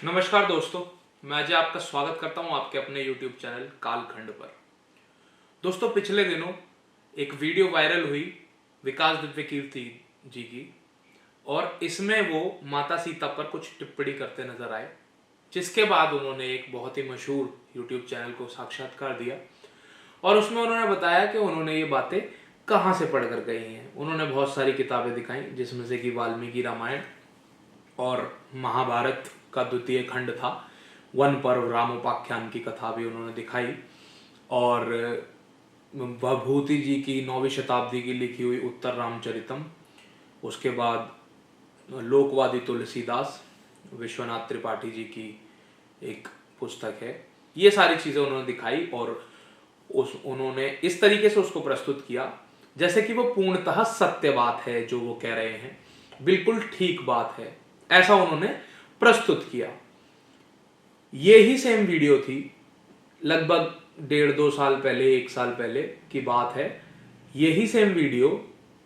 नमस्कार दोस्तों, मैं अजय आपका स्वागत करता हूं आपके अपने YouTube चैनल कालखंड पर। दोस्तों, पिछले दिनों एक वीडियो वायरल हुई विकास दिव्य कीर्ति जी की, और इसमें वो माता सीता पर कुछ टिप्पणी करते नजर आए, जिसके बाद उन्होंने एक बहुत ही मशहूर YouTube चैनल को साक्षात्कार दिया और उसमें उन्होंने बताया कि उन्होंने ये बातें कहाँ से पढ़ कर गई हैं। उन्होंने बहुत सारी किताबें दिखाई, जिसमें से कि वाल्मीकि रामायण और महाभारत का द्वितीय खंड था, वन पर्व रामोपाख्यान की कथा भी उन्होंने दिखाई, और भभूति जी की 9वीं शताब्दी की लिखी हुई उत्तर रामचरितम, उसके बाद लोकवादी तुलसीदास, विश्वनाथ त्रिपाठी जी की एक पुस्तक है। ये सारी चीज़ें उन्होंने दिखाई और उन्होंने इस तरीके से उसको प्रस्तुत किया जैसे कि वो पूर्णतः सत्य बात है, जो वो कह रहे हैं बिल्कुल ठीक बात है, ऐसा उन्होंने प्रस्तुत किया। ये ही सेम वीडियो थी, लगभग 1.5-2 साल पहले, 1 साल पहले की बात है। यही सेम वीडियो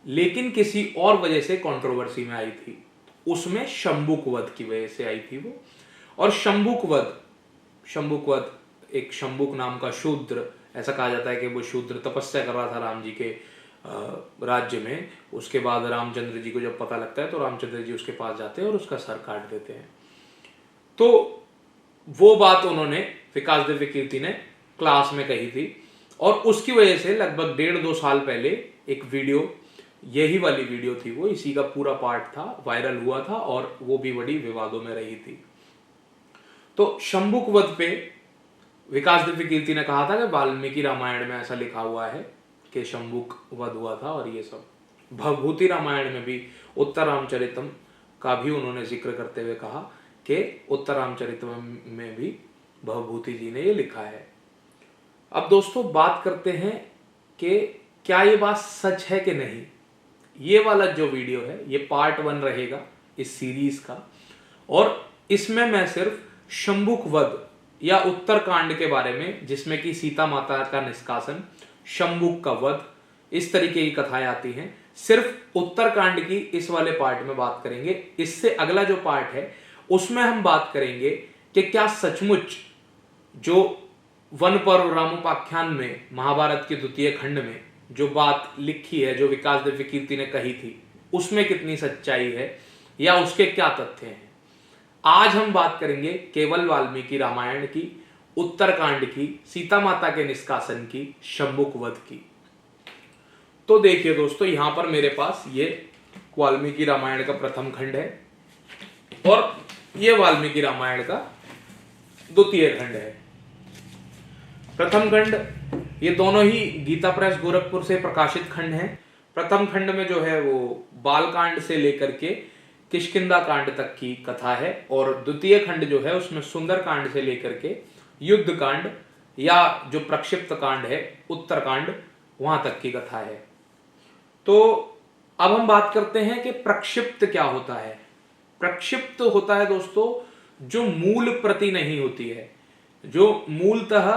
लेकिन किसी और वजह से कंट्रोवर्सी में आई थी। उसमें शंभुक वध की वजह से आई थी वो। और शंभुक वध एक शंभुक नाम का शूद्र, ऐसा कहा जाता है कि वो शूद्र तपस्या कर रहा था राम जी के राज्य में। उसके बाद रामचंद्र जी को जब पता लगता है तो रामचंद्र जी उसके पास जाते हैं और उसका सर काट देते हैं। तो वो बात उन्होंने विकास दिव्य कीर्ति ने क्लास में कही थी, और उसकी वजह से लगभग 1.5-2 साल पहले एक वीडियो, यही वाली वीडियो थी वो, इसी का पूरा पार्ट था, वायरल हुआ था और वो भी बड़ी विवादों में रही थी। तो शंभुक वध पे विकास दिव्य कीर्ति ने कहा था कि वाल्मीकि रामायण में ऐसा लिखा हुआ है कि शंभुक वध हुआ था, और ये सब भभूति रामायण में भी उत्तर रामचरितम का भी उन्होंने जिक्र करते हुए कहा कि उत्तर रामचरितम में भी भभूति जी ने ये लिखा है। अब दोस्तों, बात करते हैं कि क्या ये बात सच है कि नहीं। ये वाला जो वीडियो है ये पार्ट 1 रहेगा इस सीरीज का, और इसमें मैं सिर्फ शंभुक वध या उत्तरकांड के बारे में, जिसमें कि सीता माता का निष्कासन, शंभुक का वध, इस तरीके की कथाएं आती हैं, सिर्फ उत्तरकांड की इस वाले पार्ट में बात करेंगे। इससे अगला जो पार्ट है उसमें हम बात करेंगे कि क्या सचमुच जो वन पर्व रामोपाख्यान में महाभारत के द्वितीय खंड में जो बात लिखी है, जो विकास दिव्य कीर्ति ने कही थी, उसमें कितनी सच्चाई है या उसके क्या तथ्य हैं। आज हम बात करेंगे केवल वाल्मीकि रामायण की, उत्तरकांड की, सीता माता के निष्कासन की, शंभुक वध की। तो देखिए दोस्तों, यहां पर मेरे पास ये वाल्मीकि रामायण का प्रथम खंड है और ये वाल्मीकि रामायण का द्वितीय खंड है। प्रथम खंड, ये दोनों ही गीता प्रेस गोरखपुर से प्रकाशित खंड हैं। प्रथम खंड में जो है वो बालकांड से लेकर के किष्किंधा कांड तक की कथा है, और द्वितीय खंड जो है उसमें सुंदर कांड से लेकर के युद्ध कांड या जो प्रक्षिप्त कांड है, उत्तरकांड, वहां तक की कथा है। तो अब हम बात करते हैं कि प्रक्षिप्त क्या होता है। प्रक्षिप्त होता है दोस्तों जो मूल प्रति नहीं होती है, जो मूलतः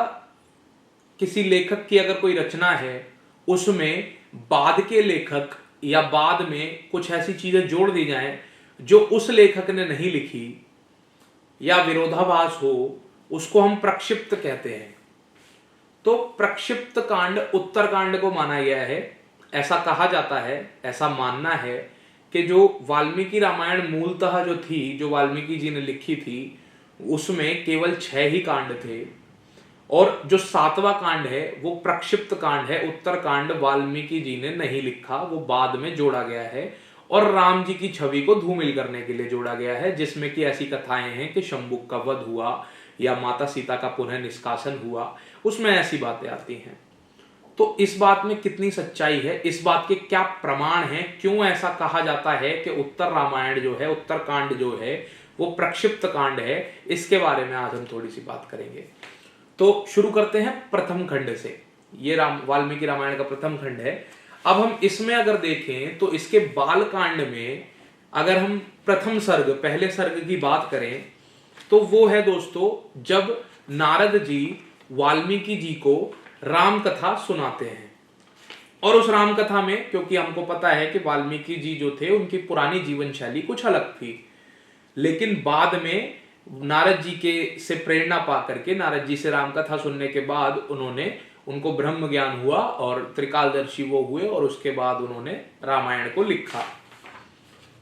किसी लेखक की अगर कोई रचना है उसमें बाद के लेखक या बाद में कुछ ऐसी चीजें जोड़ दी जाएं जो उस लेखक ने नहीं लिखी या विरोधाभास हो, उसको हम प्रक्षिप्त कहते हैं। तो प्रक्षिप्त कांड उत्तरकांड को माना गया है। ऐसा कहा जाता है, ऐसा मानना है कि जो वाल्मीकि रामायण मूलतः जो थी, जो वाल्मीकि जी ने लिखी थी, उसमें केवल 6 ही कांड थे, और जो 7वां कांड है वो प्रक्षिप्त कांड है। उत्तरकांड वाल्मीकि जी ने नहीं लिखा, वो बाद में जोड़ा गया है और राम जी की छवि को धूमिल करने के लिए जोड़ा गया है, जिसमें कि ऐसी कथाएं हैं कि शंभुक का वध हुआ या माता सीता का पुनः निष्कासन हुआ, उसमें ऐसी बातें आती हैं। तो इस बात में कितनी सच्चाई है, इस बात के क्या प्रमाण हैं, क्यों ऐसा कहा जाता है कि उत्तर रामायण जो है, उत्तरकांड जो है वो प्रक्षिप्त कांड है, इसके बारे में आज हम थोड़ी सी बात करेंगे। तो शुरू करते हैं प्रथम खंड से। ये वाल्मीकि रामायण का प्रथम खंड है। अब हम इसमें अगर देखें तो इसके बालकांड में अगर हम प्रथम सर्ग, पहले सर्ग की बात करें तो वो है दोस्तों जब नारद जी वाल्मीकि जी को राम कथा सुनाते हैं। और उस राम कथा में, क्योंकि हमको पता है कि वाल्मीकि जी जो थे उनकी पुरानी जीवन शैली कुछ अलग थी, लेकिन बाद में नारद जी के से प्रेरणा पा करके, नारद जी से राम कथा सुनने के बाद उनको ब्रह्म ज्ञान हुआ और त्रिकालदर्शी वो हुए, और उसके बाद उन्होंने रामायण को लिखा।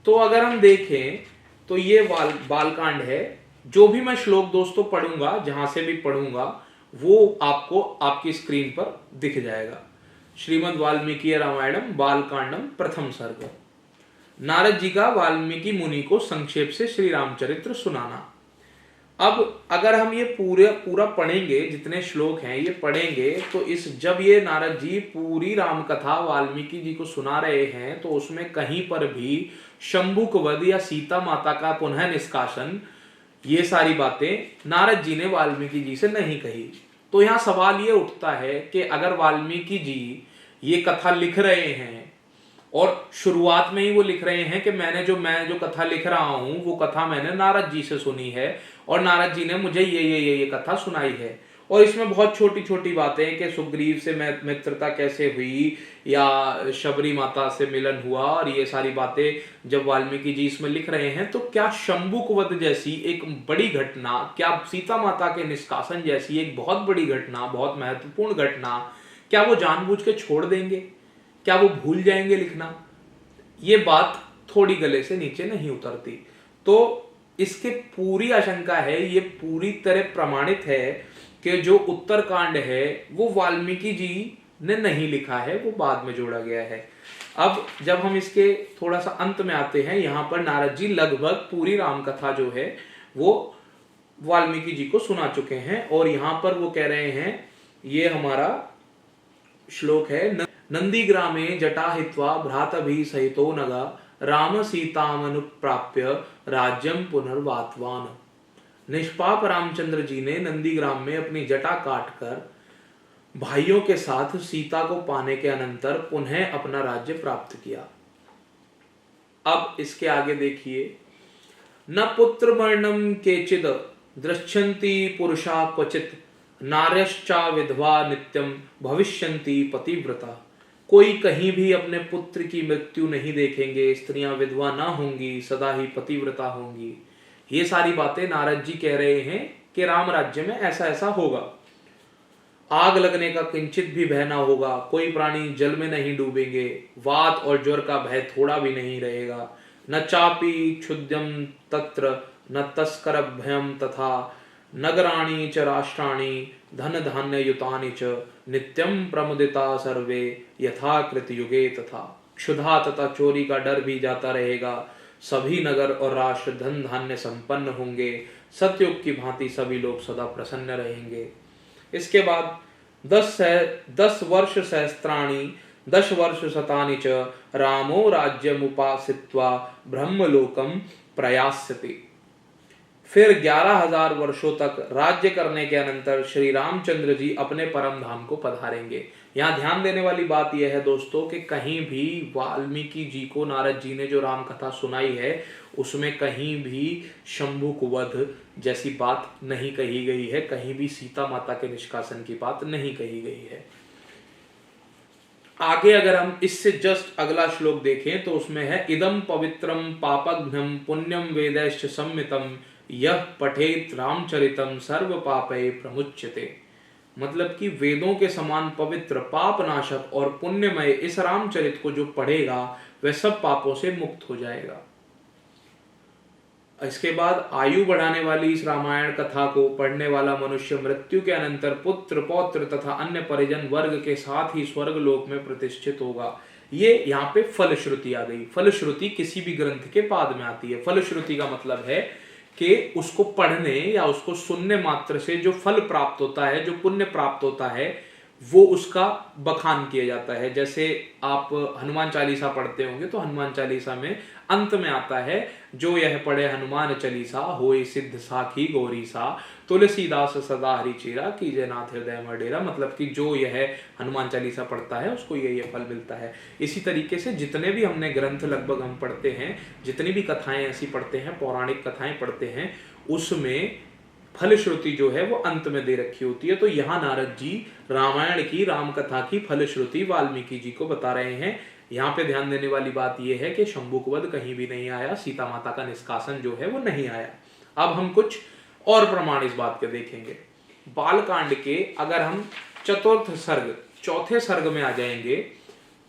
तो अगर हम देखें तो ये बालकांड है। जो भी मैं श्लोक दोस्तों पढ़ूंगा, जहां से भी पढ़ूंगा, वो आपको आपकी स्क्रीन पर दिख जाएगा। श्रीमद् वाल्मीकि रामायणम बालकांडम प्रथम सर्ग। नारद जी का वाल्मीकि मुनि को संक्षेप से श्री रामचरित्र सुनाना। अब अगर हम ये पूरा पढ़ेंगे, जितने श्लोक हैं ये पढ़ेंगे, तो जब ये नारद जी पूरी राम कथा वाल्मीकि जी को सुना रहे हैं, तो उसमें कहीं पर भी शंभुक वध या सीता माता का पुनः निष्कासन, ये सारी बातें नारद जी ने वाल्मीकि जी से नहीं कही। तो यहाँ सवाल ये उठता है कि अगर वाल्मीकि जी ये कथा लिख रहे हैं और शुरुआत में ही वो लिख रहे हैं कि मैं जो कथा लिख रहा हूं वो कथा मैंने नारद जी से सुनी है और नारद जी ने मुझे ये कथा सुनाई है, और इसमें बहुत छोटी छोटी बातें कि सुग्रीव से मित्रता कैसे हुई या शबरी माता से मिलन हुआ, और ये सारी बातें जब वाल्मीकि जी इसमें लिख रहे हैं, तो क्या शंभुक वध जैसी एक बड़ी घटना, क्या सीता माता के निष्कासन जैसी एक बहुत बड़ी घटना, बहुत महत्वपूर्ण घटना, क्या वो जानबूझ के छोड़ देंगे? क्या वो भूल जाएंगे लिखना? ये बात थोड़ी गले से नीचे नहीं उतरती। तो इसके पूरी आशंका है, ये पूरी तरह प्रमाणित है कि जो उत्तरकांड है वो वाल्मीकि जी ने नहीं लिखा है, वो बाद में जोड़ा गया है। अब जब हम इसके थोड़ा सा अंत में आते हैं, यहाँ पर नारद जी लगभग पूरी राम कथा जो है वो वाल्मीकि जी को सुना चुके हैं, और यहाँ पर वो कह रहे हैं, ये हमारा श्लोक है, नंदीग्रामे जटाहित्वा भ्रातभी सहितो नगा राम सीतामनुप्राप्य राज्यम पुनर्वातवान। निष्पाप रामचंद्र जी ने नंदीग्राम में अपनी जटा काटकर भाइयों के साथ सीता को पाने के अनंतर पुनः अपना राज्य प्राप्त किया। अब इसके आगे देखिए, न पुत्र वर्णम केचिद दृश्यन्ति पुरुषा क्वचित नार्यश्चा विधवा नित्यम भविष्यन्ति पतिव्रता। कोई कहीं भी अपने पुत्र की मृत्यु नहीं देखेंगे, स्त्रियां विधवा ना होंगी, सदा ही पतिव्रता होंगी। ये सारी बातें नारद जी कह रहे हैं कि राम राज्य में ऐसा ऐसा होगा। आग लगने का किंचित भी भय ना होगा, कोई प्राणी जल में नहीं डूबेंगे, वात और ज्वर का भय थोड़ा भी नहीं रहेगा। न चापी क्षुद्यम तत्र न तस्कर भयम तथा नगराणि च राष्ट्राणि धन धान्य युतानि च नित्यम प्रमुदिता सर्वे यथाकृत युगे तथा। क्षुधा तथा चोरी का डर भी जाता रहेगा, सभी नगर और राष्ट्र धन धान्य संपन्न होंगे, सतयुग की भांति सभी लोग सदा प्रसन्न रहेंगे। इसके बाद 10 वर्ष सहस्त्राणि 10 वर्ष शतानि च रामो राज्यमुपासित्वा ब्रह्मलोकम प्रयास्यति। फिर 11,000 वर्षों तक राज्य करने के अनंतर श्री रामचंद्र जी अपने परम धाम को पधारेंगे। यहाँ ध्यान देने वाली बात यह है दोस्तों कि कहीं भी वाल्मीकि जी को नारद जी ने जो राम कथा सुनाई है उसमें कहीं भी शंभुक वध जैसी बात नहीं कही गई है, कहीं भी सीता माता के निष्कासन की बात नहीं कही गई है। आगे अगर हम इससे जस्ट अगला श्लोक देखें तो उसमें है, इदम पवित्रम पापघ्नम पुण्यम वेदैश्च सम्मितम यह पठेत रामचरितम सर्व पापे प्रमुच्यते। मतलब कि वेदों के समान पवित्र, पाप नाशक और पुण्यमय इस रामचरित को जो पढ़ेगा वह सब पापों से मुक्त हो जाएगा। इसके बाद आयु बढ़ाने वाली इस रामायण कथा को पढ़ने वाला मनुष्य मृत्यु के अनंतर पुत्र पौत्र तथा अन्य परिजन वर्ग के साथ ही स्वर्ग लोक में प्रतिष्ठित होगा। ये यहाँ पे फलश्रुति आ गई। फलश्रुति किसी भी ग्रंथ के पाद में आती है। फलश्रुति का मतलब है कि उसको पढ़ने या उसको सुनने मात्र से जो फल प्राप्त होता है, जो पुण्य प्राप्त होता है, वो उसका बखान किया जाता है। जैसे आप हनुमान चालीसा पढ़ते होंगे तो हनुमान चालीसा में अंत में आता है, जो यह पढ़े हनुमान चालीसा होए सिद्ध साखी गौरी सा तुलसीदास सदा हरि चेरा कीजे नाथ हृदय में डेरा। मतलब कि जो यह हनुमान चालीसा पढ़ता है उसको ये फल मिलता है। इसी तरीके से जितने भी हमने ग्रंथ लगभग हम पढ़ते हैं, जितनी भी कथाएं ऐसी पढ़ते हैं, पौराणिक कथाएं पढ़ते हैं, उसमें फलश्रुति जो है वो अंत में दे रखी होती है। तो यहाँ नारद जी रामायण की, राम कथा की फलश्रुति वाल्मीकि जी को बता रहे हैं। यहाँ पे ध्यान देने वाली बात यह है कि शंभुक वध कहीं भी नहीं आया, सीता माता का निष्कासन जो है वो नहीं आया। अब हम कुछ और प्रमाण इस बात के देखेंगे। बालकांड के अगर हम चतुर्थ सर्ग, चौथे सर्ग में आ जाएंगे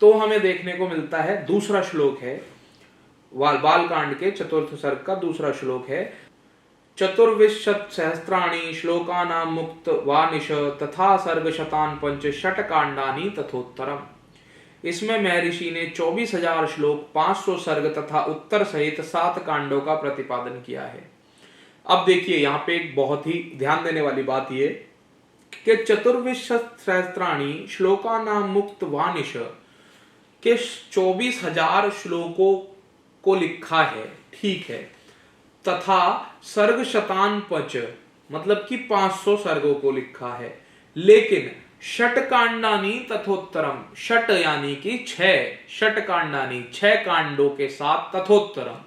तो हमें देखने को मिलता है, दूसरा श्लोक है बालकांड के चतुर्थ सर्ग का दूसरा श्लोक है, चतुर्विशत सहस्त्राणि श्लोकानां मुक्त वानिश तथा सर्ग शतान पंच षट कांडानि तथोत्तरम। इसमें महर्षि ने 24,000 श्लोक, 500 सर्ग तथा उत्तर सहित 7 कांडों का प्रतिपादन किया है। अब देखिए यहाँ पे एक बहुत ही ध्यान देने वाली बात ये कि चतुर्विशत सहस्त्राणि श्लोकानां मुक्त वानिश के 24,000 श्लोकों को लिखा है, ठीक है, तथा सर्ग शतान पंच मतलब कि 500 सर्गों को लिखा है, लेकिन षट कांडानी तथोत्तरम, षट यानी कि 6, षट कांडानी 6 कांडों के साथ तथोत्तरम।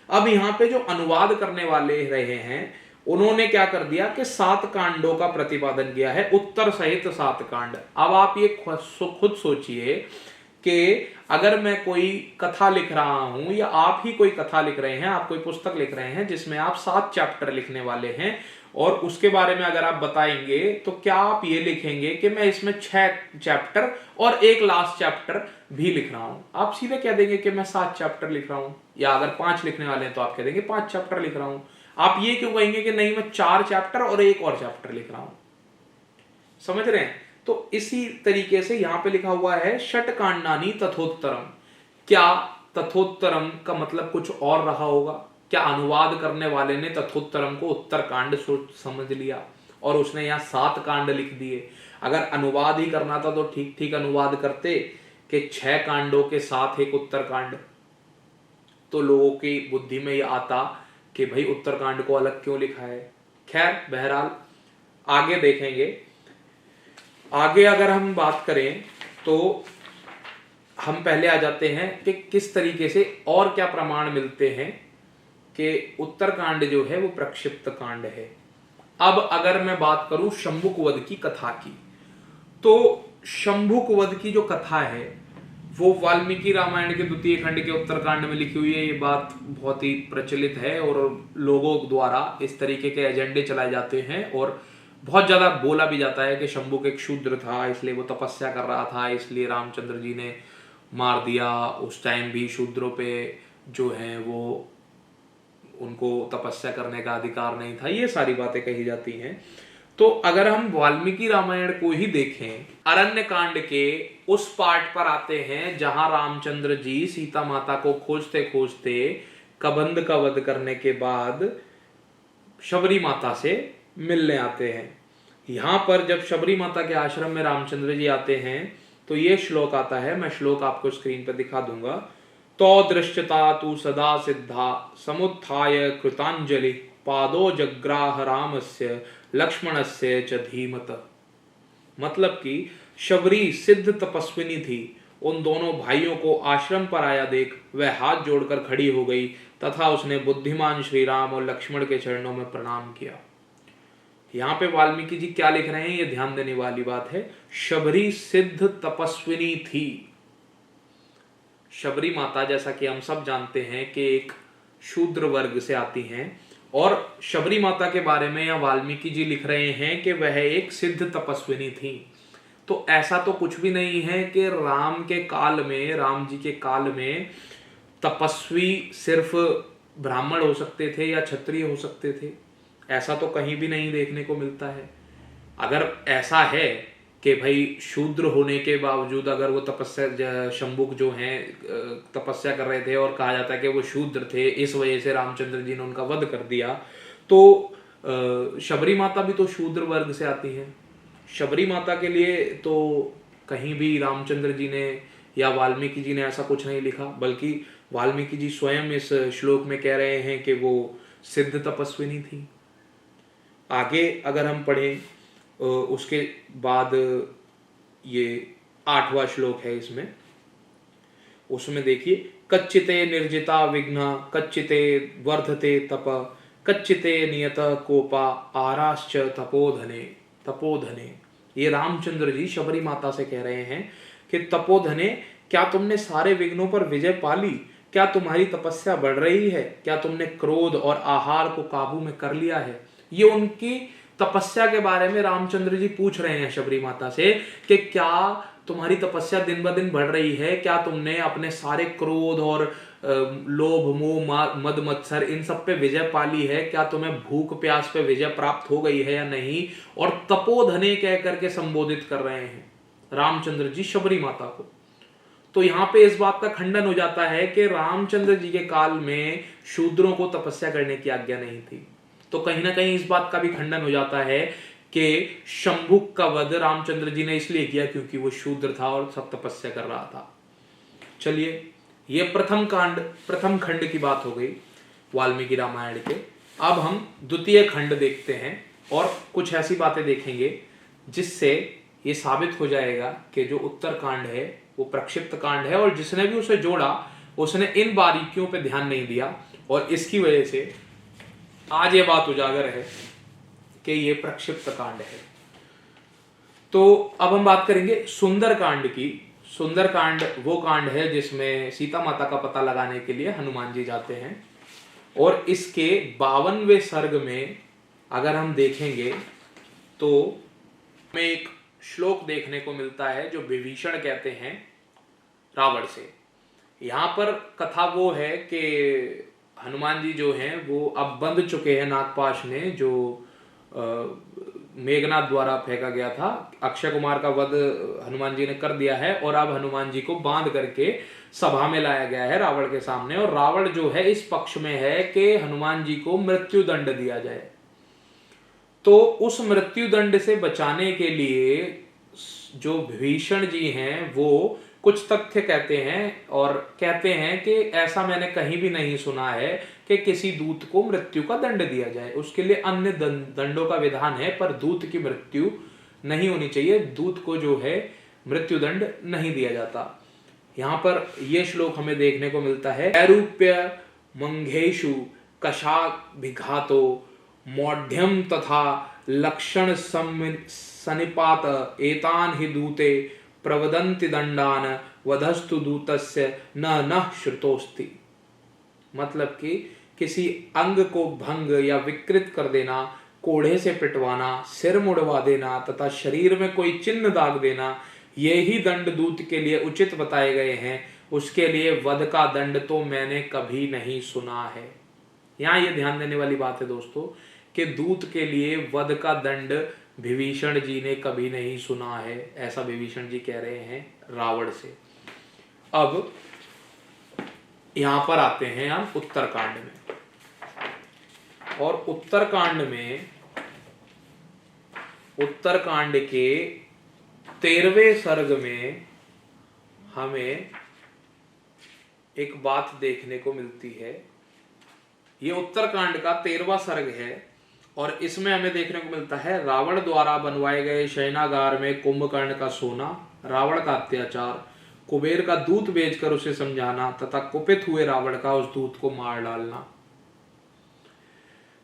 अब यहाँ पे जो अनुवाद करने वाले रहे हैं उन्होंने क्या कर दिया कि 7 कांडों का प्रतिपादन किया है, उत्तर सहित 7 कांड। अब आप ये खुद सोचिए कि अगर मैं कोई कथा लिख रहा हूं या आप ही कोई कथा लिख रहे हैं, आप कोई पुस्तक लिख रहे हैं जिसमें आप 7 चैप्टर लिखने वाले हैं और उसके बारे में अगर आप बताएंगे तो क्या आप ये लिखेंगे कि मैं इसमें 6 चैप्टर और एक लास्ट चैप्टर भी लिख रहा हूं? आप सीधे कह देंगे कि मैं 7 चैप्टर लिख रहा हूं, या अगर 5 लिखने वाले हैं तो आप कह देंगे 5 चैप्टर लिख रहा हूं। आप ये क्यों कहेंगे कि नहीं मैं 4 चैप्टर और एक और चैप्टर लिख रहा हूं? समझ रहे हैं? तो इसी तरीके से यहां पे लिखा हुआ है षट कांडानी तथोत्तरम। क्या तथोत्तरम का मतलब कुछ और रहा होगा? क्या अनुवाद करने वाले ने तथोत्तरम को उत्तर कांड समझ लिया और उसने यहाँ 7 कांड लिख दिए? अगर अनुवाद ही करना था तो ठीक ठीक अनुवाद करते कि 6 कांडों के साथ एक उत्तर कांड, तो लोगों की बुद्धि में यह आता कि भाई उत्तर कांड को अलग क्यों लिखा है। खैर बहरहाल आगे देखेंगे। आगे अगर हम बात करें तो हम पहले आ जाते हैं कि किस तरीके से और क्या प्रमाण मिलते हैं कि उत्तरकांड जो है वो प्रक्षिप्त कांड है। अब अगर मैं बात करूं शंभुक वध की कथा की, तो शंभुक वध की जो कथा है वो वाल्मीकि रामायण के द्वितीय खंड के उत्तरकांड में लिखी हुई है। ये बात बहुत ही प्रचलित है और लोगों द्वारा इस तरीके के एजेंडे चलाए जाते हैं और बहुत ज्यादा बोला भी जाता है कि शंभुक एक शूद्र था, इसलिए वो तपस्या कर रहा था, इसलिए रामचंद्र जी ने मार दिया। उस टाइम भी शूद्रों पे जो है वो उनको तपस्या करने का अधिकार नहीं था, ये सारी बातें कही जाती हैं। तो अगर हम वाल्मीकि रामायण को ही देखें, अरण्य कांड के उस पार्ट पर आते हैं जहां रामचंद्र जी सीता माता को खोजते खोजते कबंध का वध करने के बाद शबरी माता से मिलने आते हैं। यहां पर जब शबरी माता के आश्रम में रामचंद्र जी आते हैं तो ये श्लोक आता है, मैं श्लोक आपको स्क्रीन पर दिखा दूंगा। तो दृश्यता तू सदा सिद्धा समुत्थाय कृतांजलि पादो जग्राह रामस्य लक्ष्मणस्य च धीमत। मतलब कि शबरी सिद्ध तपस्विनी थी, उन दोनों भाइयों को आश्रम पर आया देख वह हाथ जोड़कर खड़ी हो गई तथा उसने बुद्धिमान श्री राम और लक्ष्मण के चरणों में प्रणाम किया। यहाँ पे वाल्मीकि जी क्या लिख रहे हैं, ये ध्यान देने वाली बात है। शबरी सिद्ध तपस्विनी थी। शबरी माता जैसा कि हम सब जानते हैं कि एक शूद्र वर्ग से आती हैं और शबरी माता के बारे में यहाँ वाल्मीकि जी लिख रहे हैं कि वह एक सिद्ध तपस्विनी थी। तो ऐसा तो कुछ भी नहीं है कि राम के काल में, राम जी के काल में तपस्वी सिर्फ ब्राह्मण हो सकते थे या क्षत्रिय हो सकते थे, ऐसा तो कहीं भी नहीं देखने को मिलता है। अगर ऐसा है कि भाई शूद्र होने के बावजूद अगर वो तपस्या, शंभुक जो हैं तपस्या कर रहे थे और कहा जाता है कि वो शूद्र थे, इस वजह से रामचंद्र जी ने उनका वध कर दिया, तो शबरी माता भी तो शूद्र वर्ग से आती है। शबरी माता के लिए तो कहीं भी रामचंद्र जी ने या वाल्मीकि जी ने ऐसा कुछ नहीं लिखा, बल्कि वाल्मीकि जी स्वयं इस श्लोक में कह रहे हैं कि वो सिद्ध तपस्विनी थी। आगे अगर हम पढ़ें उसके बाद ये 8वां श्लोक है इसमें, उसमें देखिए कच्चिते निर्जिता विघ्ना कच्चिते वर्धते तप कच्चिते नियत कोपा आराश्च तपोधने। तपोधने, ये रामचंद्र जी शबरी माता से कह रहे हैं कि तपोधने, क्या तुमने सारे विघ्नों पर विजय पाली? क्या तुम्हारी तपस्या बढ़ रही है? क्या तुमने क्रोध और आहार को काबू में कर लिया है? ये उनकी तपस्या के बारे में रामचंद्र जी पूछ रहे हैं शबरी माता से कि क्या तुम्हारी तपस्या दिन ब दिन बढ़ रही है? क्या तुमने अपने सारे क्रोध और लोभ मोह मद मत्सर इन सब पे विजय पा ली है? क्या तुम्हें भूख प्यास पे विजय प्राप्त हो गई है या नहीं? और तपोधने कह करके संबोधित कर रहे हैं रामचंद्र जी शबरी माता को। तो यहां पे इस बात का खंडन हो जाता है कि रामचंद्र जी के काल में शूद्रों को तपस्या करने की आज्ञा नहीं थी। तो कहीं ना कहीं इस बात का भी खंडन हो जाता है कि शंभुक का वध रामचंद्र जी ने इसलिए किया क्योंकि वो शूद्र था और सब तपस्या कर रहा था। चलिए, ये प्रथम खंड की बात हो गई वाल्मीकि रामायण के। अब हम द्वितीय खंड देखते हैं और कुछ ऐसी बातें देखेंगे जिससे ये साबित हो जाएगा कि जो उत्तरकांड है वो प्रक्षिप्त कांड है, और जिसने भी उसे जोड़ा उसने इन बारीकियों पे ध्यान नहीं दिया, और इसकी वजह से आज ये बात उजागर है कि ये प्रक्षिप्त कांड है। तो अब हम बात करेंगे सुंदर कांड की। सुंदर कांड वो कांड है जिसमें सीता माता का पता लगाने के लिए हनुमान जी जाते हैं, और इसके 52वें सर्ग में अगर हम देखेंगे तो हमें एक श्लोक देखने को मिलता है जो विभीषण कहते हैं रावण से। यहां पर कथा वो है कि हनुमान जी जो हैं वो अब बंध चुके हैं नागपाश में, जो मेघनाथ द्वारा फेंका गया था। अक्षय कुमार का वध हनुमान जी ने कर दिया है, और अब हनुमान जी को बांध करके सभा में लाया गया है रावण के सामने, और रावण जो है इस पक्ष में है कि हनुमान जी को मृत्यु दंड दिया जाए। तो उस मृत्यु दंड से बचाने के लिए जो विभीषण जी हैं वो कुछ तथ्य कहते हैं, और कहते हैं कि ऐसा मैंने कहीं भी नहीं सुना है कि किसी दूत को मृत्यु का दंड दिया जाए। उसके लिए अन्य दंडों का विधान है, पर दूत की मृत्यु नहीं होनी चाहिए। दूत को जो है मृत्यु दंड नहीं दिया जाता। यहाँ पर यह श्लोक हमें देखने को मिलता है, ऐरूप्य मंघेशु कशाभिघातो मौढ़्यम तथा लक्षण सनिपात एतान ही दूते प्रवदन्ति दंडान वधस्तु दूतस्य न श्रुतोस्ति। मतलब कि किसी अंग को भंग या विकृत कर देना, कोढ़े से पिटवाना, सिर मुड़वा देना तथा शरीर में कोई चिन्ह दाग देना, ये ही दंड दूत के लिए उचित बताए गए हैं। उसके लिए वध का दंड तो मैंने कभी नहीं सुना है। यहाँ ये ध्यान देने वाली बात है दोस्तों कि दूत के लिए वध का दंड विभीषण जी ने कभी नहीं सुना है, ऐसा विभीषण जी कह रहे हैं रावण से। अब यहां पर आते हैं हम उत्तरकांड में, और उत्तरकांड के 13वें सर्ग में हमें एक बात देखने को मिलती है। ये उत्तरकांड का 13वां सर्ग है, और इसमें हमें देखने को मिलता है रावण द्वारा बनवाए गए शयनागार में कुंभकर्ण का सोना, रावण का अत्याचार, कुबेर का दूत भेजकर उसे समझाना तथा कुपित हुए रावण का उस दूत को मार डालना।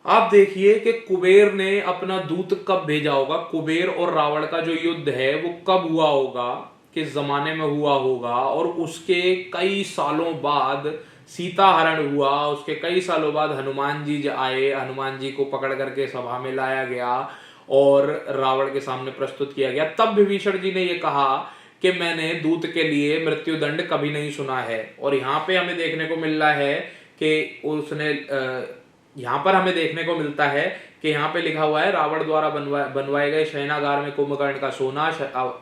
आप देखिए कि कुबेर ने अपना दूत कब भेजा होगा। कुबेर और रावण का जो युद्ध है वो कब हुआ होगा, किस जमाने में हुआ होगा, और उसके कई सालों बाद सीता हरण हुआ। उसके कई सालों बाद हनुमान जी आए, हनुमान जी को पकड़ करके सभा में लाया गया और रावण के सामने प्रस्तुत किया गया। तब विभीषण जी ने यह कहा कि मैंने दूत के लिए मृत्यु दंड कभी नहीं सुना है। और यहाँ पे हमें देखने को मिल रहा है कि उसने यहाँ पर हमें देखने को मिलता है कि यहाँ पे लिखा हुआ है रावण द्वारा बनवाए गए शयनागार में कुंभकर्ण का सोना,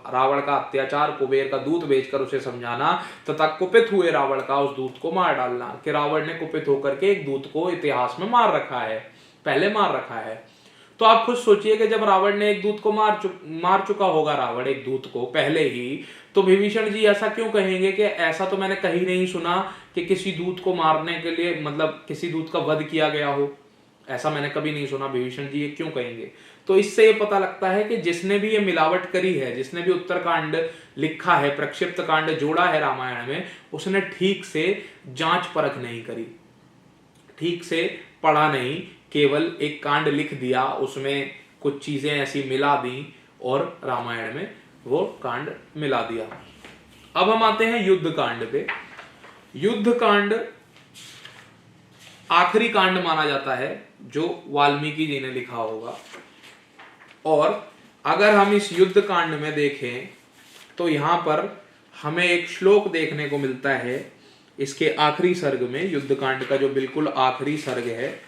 रावण का अत्याचार, कुबेर का दूत भेजकर उसे समझाना तथा कुपित हुए रावण का उस दूत को मार डालना। कि रावण ने कुपित होकर के एक दूत को इतिहास में मार रखा है, पहले मार रखा है। तो आप खुद सोचिए कि जब रावण ने एक दूत को मार चुका होगा, रावण एक दूत को पहले ही, तो विभीषण जी ऐसा क्यों कहेंगे कि ऐसा तो मैंने कहीं नहीं सुना कि किसी दूत को मारने के लिए, मतलब किसी दूत का वध किया गया हो, ऐसा मैंने कभी नहीं सुना। विभीषण जी ये क्यों कहेंगे? तो इससे ये पता लगता है कि जिसने भी ये मिलावट करी है, जिसने भी उत्तरकांड लिखा है, प्रक्षिप्त कांड जोड़ा है रामायण में, उसने ठीक से जांच परख नहीं करी, ठीक से पढ़ा नहीं, केवल एक कांड लिख दिया, उसमें कुछ चीजें ऐसी मिला दी और रामायण में वो कांड मिला दिया। अब हम आते हैं युद्ध कांड पे। युद्ध कांड आखिरी कांड माना जाता है जो वाल्मीकि जी ने लिखा होगा। और अगर हम इस युद्ध कांड में देखें तो यहां पर हमें एक श्लोक देखने को मिलता है। इसके आखिरी सर्ग में, युद्ध कांड का जो बिल्कुल आखिरी सर्ग है,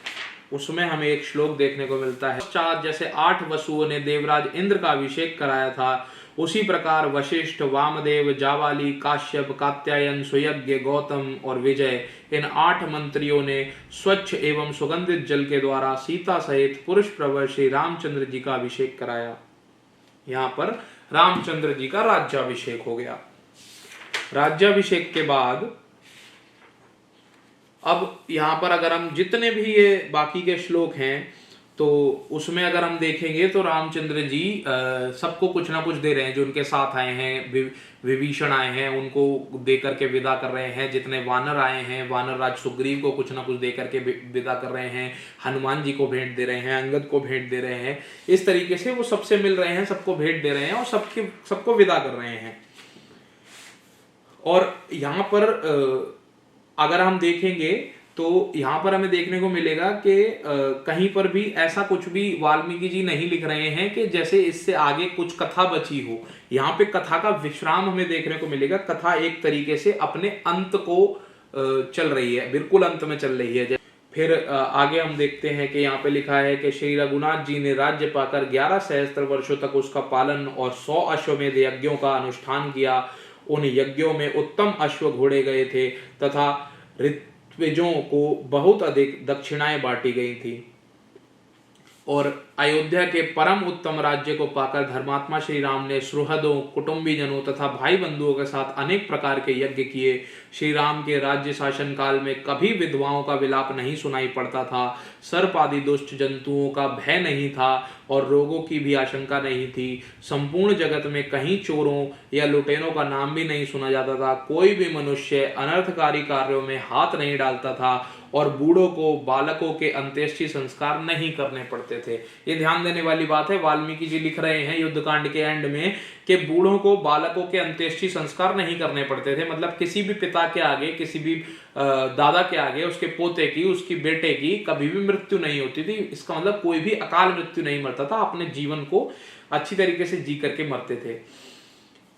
उसमें हमें एक श्लोक देखने को मिलता है। जैसे 8 वसुओं ने देवराज इंद्र का अभिषेक कराया था, उसी प्रकार वशिष्ठ, वामदेव, जावाली, काश्यप, कात्यायन, सुयज्ञ, गौतम और विजय, इन 8 मंत्रियों ने स्वच्छ एवं सुगंधित जल के द्वारा सीता सहित पुरुष प्रवर श्री रामचंद्र जी का अभिषेक कराया। यहाँ पर रामचंद्र जी का राज्याभिषेक हो गया। राज्याभिषेक के बाद अब यहाँ पर अगर हम जितने भी ये बाकी के श्लोक हैं तो उसमें अगर हम देखेंगे तो रामचंद्र जी सबको कुछ ना कुछ दे रहे हैं। जो उनके साथ आए हैं, विभीषण आए हैं, उनको दे करके विदा कर रहे हैं। जितने वानर आए हैं, वानर राज सुग्रीव को कुछ ना कुछ दे करके विदा कर रहे हैं। हनुमान जी को भेंट दे रहे हैं, अंगद को भेंट दे रहे हैं। इस तरीके से वो सबसे मिल रहे हैं, सबको भेंट दे रहे हैं और सबको विदा कर रहे हैं। और यहाँ पर अगर हम देखेंगे तो यहाँ पर हमें देखने को मिलेगा कि कहीं पर भी ऐसा कुछ भी वाल्मीकि जी नहीं लिख रहे हैं कि जैसे इससे आगे कुछ कथा बची हो। यहाँ पे कथा का विश्राम हमें देखने को मिलेगा। कथा एक तरीके से अपने अंत को चल रही है, बिल्कुल अंत में चल रही है। फिर आगे हम देखते हैं कि यहाँ पे लिखा है कि श्री रघुनाथ जी ने राज्य पाकर 11 सहस्त्र वर्षों तक उसका पालन और 100 अश्वमेध यज्ञों का अनुष्ठान किया। उन यज्ञों में उत्तम अश्व घोड़े गए थे तथा ऋत्विजों को बहुत अधिक दक्षिणाएं बांटी गई थी। और अयोध्या के परम उत्तम राज्य को पाकर धर्मात्मा श्री राम ने सुहृदों, कुटुंबी जनों तथा भाई बंधुओं के साथ अनेक प्रकार के यज्ञ किए। श्री राम के राज्य शासन काल में कभी विधवाओं का विलाप नहीं सुनाई पड़ता था, सर्प आदि दुष्ट जंतुओं का भय नहीं था और रोगों की भी आशंका नहीं थी। संपूर्ण जगत में कहीं चोरों या लुटेरों का नाम भी नहीं सुना जाता था। कोई भी मनुष्य अनर्थकारी कार्यों में हाथ नहीं डालता था और बूढ़ों को बालकों के अंत्येष्टि संस्कार नहीं करने पड़ते थे। ये ध्यान देने वाली बात है। वाल्मीकि जी लिख रहे हैं युद्धकांड के एंड में कि बूढ़ों को बालकों के अंत्येष्टि संस्कार नहीं करने पड़ते थे। मतलब किसी भी पिता के आगे, किसी भी दादा के आगे उसके पोते की, उसकी बेटे की कभी भी मृत्यु नहीं होती थी। इसका मतलब कोई भी अकाल मृत्यु नहीं मरता था, अपने जीवन को अच्छी तरीके से जी करके मरते थे।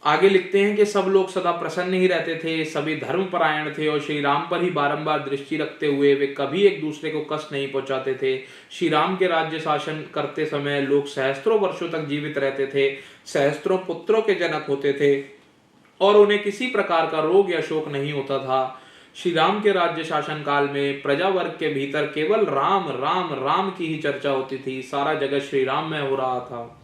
आगे लिखते हैं कि सब लोग सदा प्रसन्न ही रहते थे, सभी धर्मपरायण थे और श्री राम पर ही बारंबार दृष्टि रखते हुए वे कभी एक दूसरे को कष्ट नहीं पहुंचाते थे। श्री राम के राज्य शासन करते समय लोग सहस्त्रों वर्षों तक जीवित रहते थे, सहस्त्रों पुत्रों के जनक होते थे और उन्हें किसी प्रकार का रोग या शोक नहीं होता था। श्री राम के राज्य शासन काल में प्रजा वर्ग के भीतर केवल राम राम राम की ही चर्चा होती थी। सारा जगत श्री राम में हो रहा था।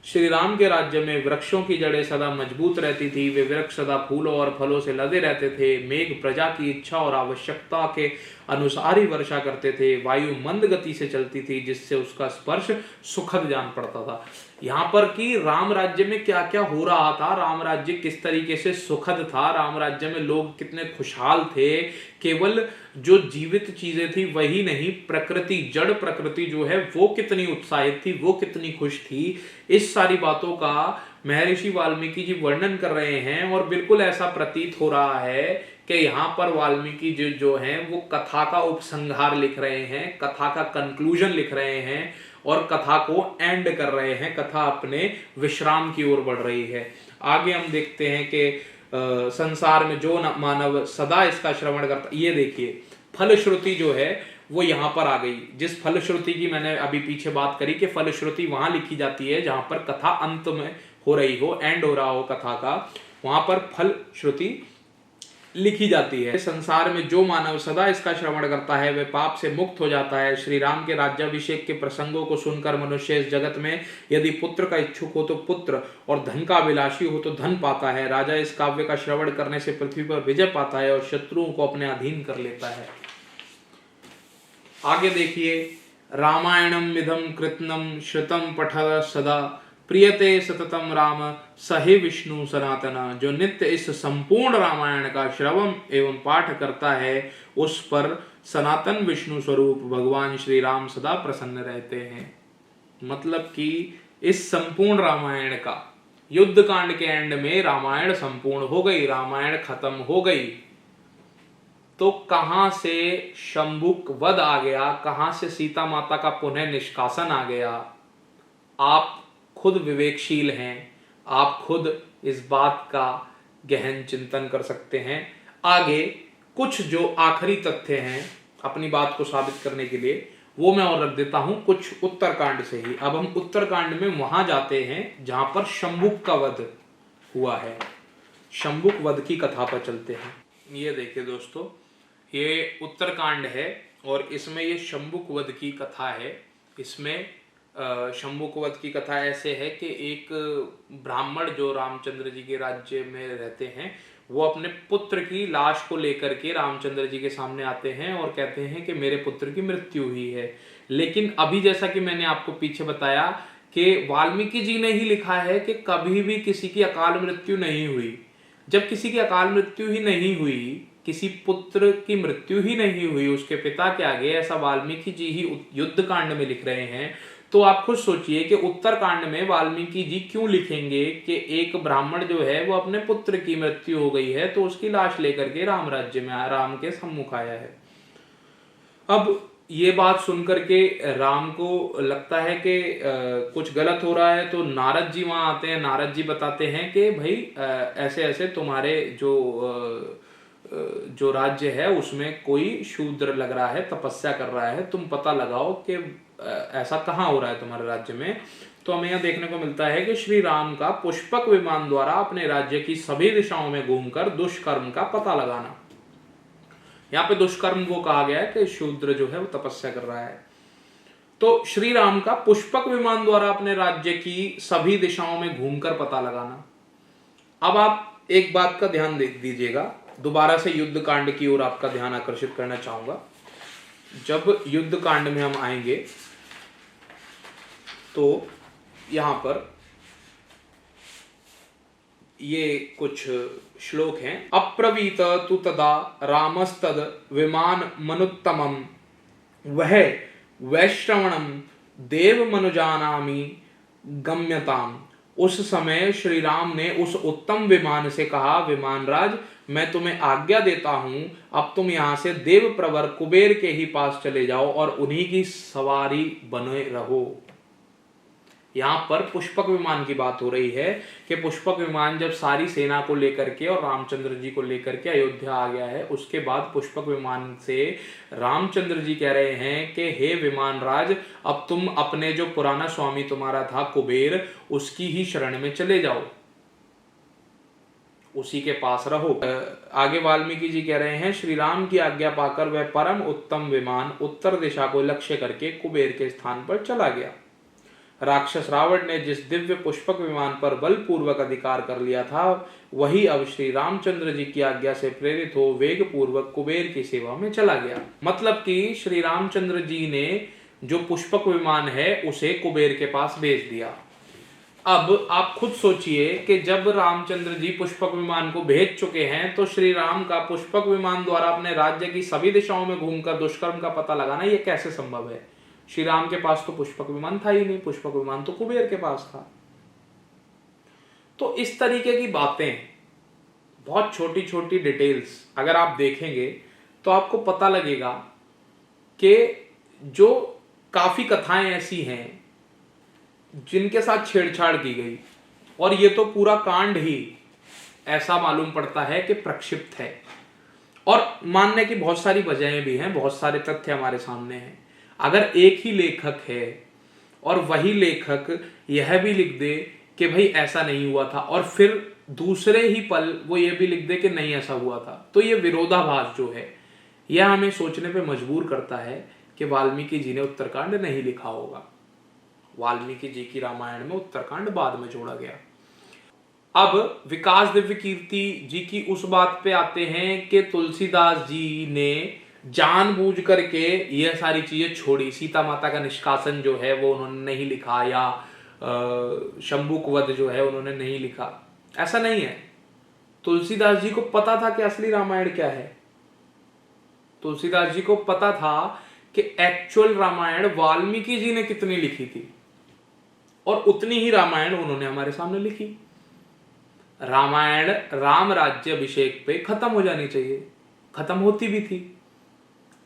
श्री राम के राज्य में वृक्षों की जड़ें सदा मजबूत रहती थी। वे वृक्ष सदा फूलों और फलों से लदे रहते थे। मेघ प्रजा की इच्छा और आवश्यकता के अनुसार ही वर्षा करते थे। वायु मंद गति से चलती थी जिससे उसका स्पर्श सुखद जान पड़ता था। यहाँ पर कि राम राज्य में क्या क्या हो रहा था, राम राज्य किस तरीके से सुखद था, राम राज्य में लोग कितने खुशहाल थे। केवल जो जीवित चीजें थी वही नहीं, प्रकृति, जड़ प्रकृति जो है वो कितनी उत्साहित थी, वो कितनी खुश थी। इस सारी बातों का महर्षि वाल्मीकि जी वर्णन कर रहे हैं और बिल्कुल ऐसा प्रतीत हो रहा है कि यहाँ पर वाल्मीकि जी जो हैं वो कथा का उपसंहार लिख रहे हैं, कथा का कंक्लूजन लिख रहे हैं और कथा को एंड कर रहे हैं। कथा अपने विश्राम की ओर बढ़ रही है। आगे हम देखते हैं कि संसार में जो मानव सदा इसका श्रवण करता, ये देखिए फलश्रुति जो है वो यहाँ पर आ गई। जिस फलश्रुति की मैंने अभी पीछे बात करी कि फलश्रुति वहां लिखी जाती है जहां पर कथा अंत में हो रही हो, एंड हो रहा हो कथा का, वहां पर फलश्रुति लिखी जाती है। संसार में जो मानव सदा इसका श्रवण करता है वह पाप से मुक्त हो जाता है। श्री राम के राज्याभिषेक के प्रसंगों को सुनकर मनुष्य इस जगत में यदि पुत्र का इच्छुक हो तो पुत्र और धन का अभिलाषी हो तो धन पाता है। राजा इस काव्य का श्रवण करने से पृथ्वी पर विजय पाता है और शत्रुओं को अपने अधीन कर लेता है। आगे देखिए, रामायणम मिदम कृत्नम श्रुतम पठः सदा प्रियते सततम राम सहे विष्णु सनातन। जो नित्य इस संपूर्ण रामायण का श्रवण एवं पाठ करता है उस पर सनातन विष्णु स्वरूप भगवान श्री राम सदा प्रसन्न रहते हैं। मतलब कि इस संपूर्ण रामायण का युद्ध कांड के एंड में रामायण संपूर्ण हो गई, रामायण खत्म हो गई। तो कहां से शंभुक वध आ गया, कहां से सीता माता का पुनः निष्कासन आ गया। आप खुद विवेकशील हैं, आप खुद इस बात का गहन चिंतन कर सकते हैं। आगे कुछ जो आखिरी तथ्य हैं अपनी बात को साबित करने के लिए, वो मैं और रख देता हूं कुछ उत्तरकांड से ही। अब हम उत्तरकांड में वहां जाते हैं जहां पर शंभुक का वध हुआ है, शंभुक वध की कथा पर चलते हैं। ये देखिए दोस्तों, ये उत्तरकांड है और इसमें ये शंभुक वध की कथा है। इसमें शंभुक वध की कथा ऐसे है कि एक ब्राह्मण जो रामचंद्र जी के राज्य में रहते हैं, वो अपने पुत्र की लाश को लेकर के रामचंद्र जी के सामने आते हैं और कहते हैं कि मेरे पुत्र की मृत्यु हुई है। लेकिन अभी जैसा कि मैंने आपको पीछे बताया कि वाल्मीकि जी ने ही लिखा है कि कभी भी किसी की अकाल मृत्यु नहीं हुई। जब किसी की अकाल मृत्यु ही नहीं हुई, किसी पुत्र की मृत्यु ही नहीं हुई उसके पिता के आगे, ऐसा वाल्मीकि जी ही युद्ध कांड में लिख रहे हैं, तो आप खुद सोचिए कि उत्तरकांड में वाल्मीकि जी क्यों लिखेंगे कि एक ब्राह्मण जो है वो अपने पुत्र की मृत्यु हो गई है तो उसकी लाश लेकर के राम राज्य में राम के सम्मुख आया है। अब ये बात सुनकर के राम को लगता है कि कुछ गलत हो रहा है, तो नारद जी वहां आते हैं। नारद जी बताते हैं कि भाई ऐसे ऐसे तुम्हारे जो राज्य है उसमें कोई शूद्र लग रहा है, तपस्या कर रहा है, तुम पता लगाओ कि ऐसा कहाँ हो रहा है तुम्हारे राज्य में। तो हमें यह देखने को मिलता है कि श्री राम का पुष्पक विमान द्वारा अपने राज्य की सभी दिशाओं में घूमकर दुष्कर्म का पता लगाना। यहाँ पे दुष्कर्म वो कहा गया है कि शूद्र जो है वो तपस्या कर रहा है। तो श्री राम का पुष्पक विमान द्वारा अपने राज्य की सभी दिशाओं में घूमकर पता लगाना। अब आप एक बात का ध्यान दीजिएगा, दोबारा से युद्ध कांड की ओर आपका ध्यान आकर्षित करना चाहूंगा। जब युद्ध कांड में हम आएंगे तो यहां पर ये कुछ श्लोक हैं। अप्रवीत तु तदा रामस्तद विमान मनुत्तमम वह वैश्रवणम देव मनुजानामि गम्यताम। उस समय श्री राम ने उस उत्तम विमान से कहा, विमानराज मैं तुम्हें आज्ञा देता हूं, अब तुम यहां से देव प्रवर कुबेर के ही पास चले जाओ और उन्हीं की सवारी बने रहो। यहां पर पुष्पक विमान की बात हो रही है कि पुष्पक विमान जब सारी सेना को लेकर के और रामचंद्र जी को लेकर के अयोध्या आ गया है, उसके बाद पुष्पक विमान से रामचंद्र जी कह रहे हैं कि हे विमानराज, अब तुम अपने जो पुराना स्वामी तुम्हारा था कुबेर, उसकी ही शरण में चले जाओ, उसी के पास रहो। आगे वाल्मीकि जी कह रहे हैं, श्री राम की आज्ञा पाकर वह परम उत्तम विमान उत्तर दिशा को लक्ष्य करके कुबेर के स्थान पर चला गया। राक्षस रावण ने जिस दिव्य पुष्पक विमान पर बलपूर्वक अधिकार कर लिया था, वही अब श्री रामचंद्र जी की आज्ञा से प्रेरित हो वेग पूर्वक कुबेर की सेवा में चला गया। मतलब कि श्री रामचंद्र जी ने जो पुष्पक विमान है उसे कुबेर के पास भेज दिया। अब आप खुद सोचिए कि जब रामचंद्र जी पुष्पक विमान को भेज चुके हैं, तो श्री राम का पुष्पक विमान द्वारा अपने राज्य की सभी दिशाओं में घूमकर दुष्कर्म का पता लगाना, यह कैसे संभव है? श्री राम के पास तो पुष्पक विमान था ही नहीं, पुष्पक विमान तो कुबेर के पास था। तो इस तरीके की बातें, बहुत छोटी छोटी डिटेल्स अगर आप देखेंगे तो आपको पता लगेगा कि जो काफी कथाएं ऐसी हैं जिनके साथ छेड़छाड़ की गई, और ये तो पूरा कांड ही ऐसा मालूम पड़ता है कि प्रक्षिप्त है। और मानने की बहुत सारी वजहें भी हैं, बहुत सारे तथ्य हमारे सामने हैं। अगर एक ही लेखक है और वही लेखक यह भी लिख दे कि भाई ऐसा नहीं हुआ था, और फिर दूसरे ही पल वो ये भी लिख दे कि नहीं ऐसा हुआ था, तो ये विरोधाभास जो है यह हमें सोचने पे मजबूर करता है कि वाल्मीकि जी ने उत्तरकांड नहीं लिखा होगा। वाल्मीकि जी की रामायण में उत्तरकांड बाद में जोड़ा गया। अब विकास दिव्य कीर्ति जी की उस बात पे आते हैं कि तुलसीदास जी ने जानबूझ करके यह सारी चीजें छोड़ी। सीता माता का निष्कासन जो है वो उन्होंने नहीं लिखा, या शंभुक वध जो है उन्होंने नहीं लिखा, ऐसा नहीं है। तुलसीदास जी को पता था कि असली रामायण क्या है। तुलसीदास जी को पता था कि एक्चुअल रामायण वाल्मीकि जी ने कितनी लिखी थी, और उतनी ही रामायण उन्होंने हमारे सामने लिखी। रामायण राम राज्य अभिषेक पे खत्म हो जानी चाहिए, खत्म होती भी थी,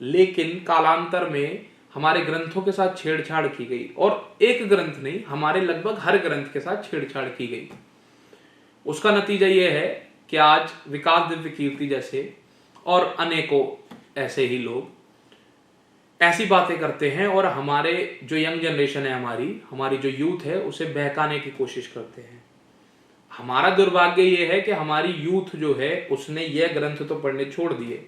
लेकिन कालांतर में हमारे ग्रंथों के साथ छेड़छाड़ की गई, और एक ग्रंथ नहीं, हमारे लगभग हर ग्रंथ के साथ छेड़छाड़ की गई। उसका नतीजा यह है कि आज विकास दिव्य कीर्ति जैसे और अनेकों ऐसे ही लोग ऐसी बातें करते हैं और हमारे जो यंग जनरेशन है, हमारी जो यूथ है, उसे बहकाने की कोशिश करते हैं। हमारा दुर्भाग्य यह है कि हमारी यूथ जो है उसने यह ग्रंथ तो पढ़ने छोड़ दिए,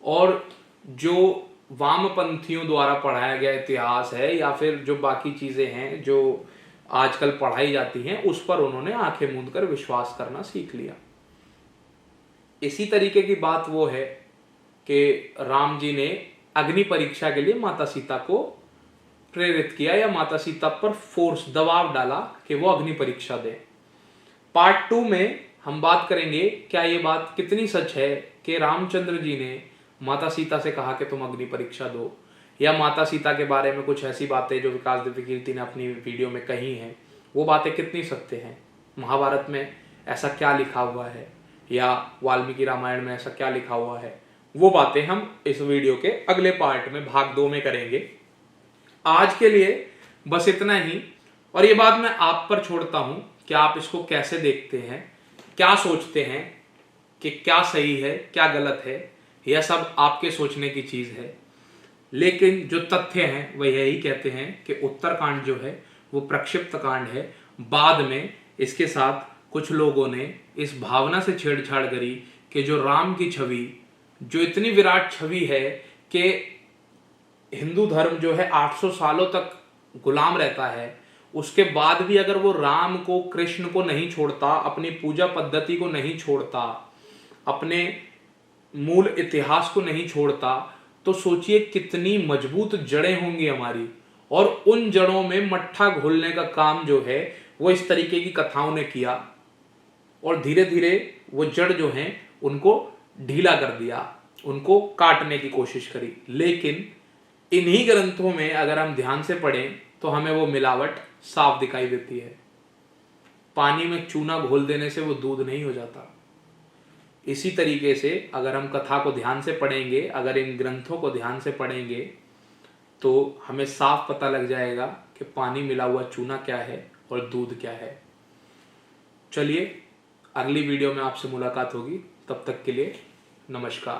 और जो वामपंथियों द्वारा पढ़ाया गया इतिहास है या फिर जो बाकी चीजें हैं जो आजकल पढ़ाई जाती हैं, उस पर उन्होंने आंखें मूंद कर विश्वास करना सीख लिया। इसी तरीके की बात वो है कि राम जी ने अग्नि परीक्षा के लिए माता सीता को प्रेरित किया या माता सीता पर फोर्स, दबाव डाला कि वो अग्नि परीक्षा दें। पार्ट 2 में हम बात करेंगे क्या ये बात कितनी सच है कि रामचंद्र जी ने माता सीता से कहा कि तुम अग्नि परीक्षा दो, या माता सीता के बारे में कुछ ऐसी बातें जो विकास दिव्य कीर्ति ने अपनी वीडियो में कही हैं, वो बातें कितनी सत्य हैं। महाभारत में ऐसा क्या लिखा हुआ है या वाल्मीकि रामायण में ऐसा क्या लिखा हुआ है, वो बातें हम इस वीडियो के अगले पार्ट में भाग 2 में करेंगे। आज के लिए बस इतना ही, और ये बात मैं आप पर छोड़ता हूं कि आप इसको कैसे देखते हैं, क्या सोचते हैं कि क्या सही है क्या गलत है, यह सब आपके सोचने की चीज है। लेकिन जो तथ्य हैं वह यही कहते हैं कि उत्तरकांड जो है वो प्रक्षिप्त कांड है। बाद में इसके साथ कुछ लोगों ने इस भावना से छेड़छाड़ करी कि जो राम की छवि, जो इतनी विराट छवि है कि हिंदू धर्म जो है 800 सालों तक गुलाम रहता है, उसके बाद भी अगर वो राम को, कृष्ण को नहीं छोड़ता, अपनी पूजा पद्धति को नहीं छोड़ता, अपने मूल इतिहास को नहीं छोड़ता, तो सोचिए कितनी मजबूत जड़ें होंगी हमारी। और उन जड़ों में मट्ठा घोलने का काम जो है वो इस तरीके की कथाओं ने किया, और धीरे धीरे वो जड़ जो हैं उनको ढीला कर दिया, उनको काटने की कोशिश करी। लेकिन इन्हीं ग्रंथों में अगर हम ध्यान से पढ़ें तो हमें वो मिलावट साफ दिखाई देती है। पानी में चूना घोल देने से वो दूध नहीं हो जाता। इसी तरीके से अगर हम कथा को ध्यान से पढ़ेंगे, अगर इन ग्रंथों को ध्यान से पढ़ेंगे, तो हमें साफ पता लग जाएगा कि पानी मिला हुआ चूना क्या है और दूध क्या है। चलिए अगली वीडियो में आपसे मुलाकात होगी, तब तक के लिए नमस्कार।